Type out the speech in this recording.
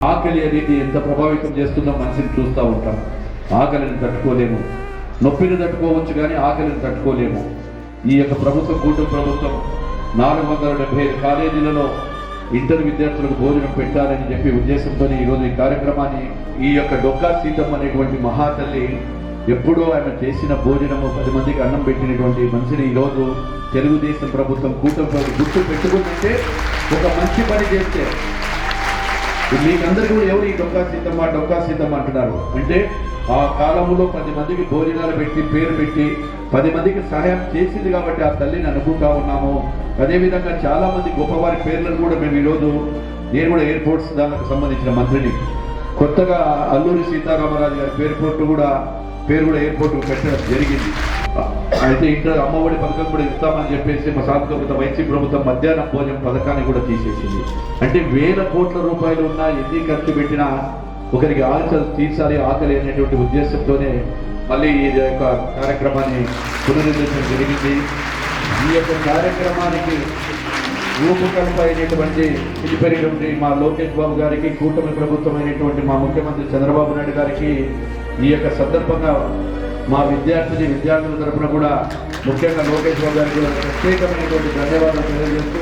ఆకలి అనేది ఎంత ప్రభావితం చేస్తుందో మనిషిని చూస్తూ ఉంటాం. ఆకలిని తట్టుకోలేము, నొప్పిని తట్టుకోవచ్చు కానీ ఆకలిని తట్టుకోలేము. ఈ యొక్క ప్రభుత్వం, కూటమి ప్రభుత్వం 475 కాలేజీలలో ఇంటర్ విద్యార్థులకు భోజనం పెట్టాలని చెప్పి ఉద్దేశంతో ఈరోజు ఈ కార్యక్రమాన్ని, ఈ యొక్క డొక్కా సీతమ్మ అనేటువంటి మహాతల్లి ఎప్పుడో ఆమె చేసిన భోజనము 10 మందికి అన్నం పెట్టినటువంటి మనిషిని ఈరోజు తెలుగుదేశం ప్రభుత్వం, కూటమి గుర్తు పెట్టుకుంటే ఒక మంచి పని చేస్తే, మీకందరికీ కూడా ఎవరు ఈ డొక్కా సీతమ్మ అంటున్నారు అంటే, ఆ కాలంలో 10 మందికి భోజనాలు పెట్టి, పేరు పెట్టి 10 మందికి సహాయం చేసింది కాబట్టి ఆ తల్లిని అనుకుంటా ఉన్నాము. అదేవిధంగా చాలా మంది గొప్పవారి పేర్లను కూడా మేము ఈరోజు, నేను కూడా ఎయిర్పోర్ట్స్ దానికి సంబంధించిన మంత్రిని, కొత్తగా అల్లూరి సీతారామరాజు గారి పేరు కూడా ఎయిర్పోర్ట్కు పెట్టడం జరిగింది. అయితే ఇక్కడ అమ్మఒడి పథకం కూడా ఇస్తామని చెప్పేసి మా సాంస్కృతిక వైసీపీ ప్రభుత్వం మధ్యాహ్నం భోజనం పథకాన్ని కూడా తీసేసింది. అంటే 1000 కోట్ల రూపాయలు ఉన్నా ఎన్ని ఖర్చు పెట్టినా ఒకరికి ఆకలి తీర్చాలి, ఆకలి అనేటువంటి ఉద్దేశంతోనే మళ్ళీ ఈ యొక్క కార్యక్రమాన్ని పునరుద్ధరించడం జరిగింది. ఈ యొక్క కార్యక్రమానికి రూపకల్ప అయినటువంటి పిలిపేరినటువంటి మా లోకేష్ బాబు గారికి, కూటమి ప్రభుత్వం అయినటువంటి మా ముఖ్యమంత్రి చంద్రబాబు నాయుడు గారికి ఈ యొక్క సందర్భంగా మా విద్యార్థుల తరఫున కూడా ముఖ్యంగా లోకేష్ బాబు గారికి ప్రత్యేకమైనటువంటి ధన్యవాదాలు తెలియజేస్తూ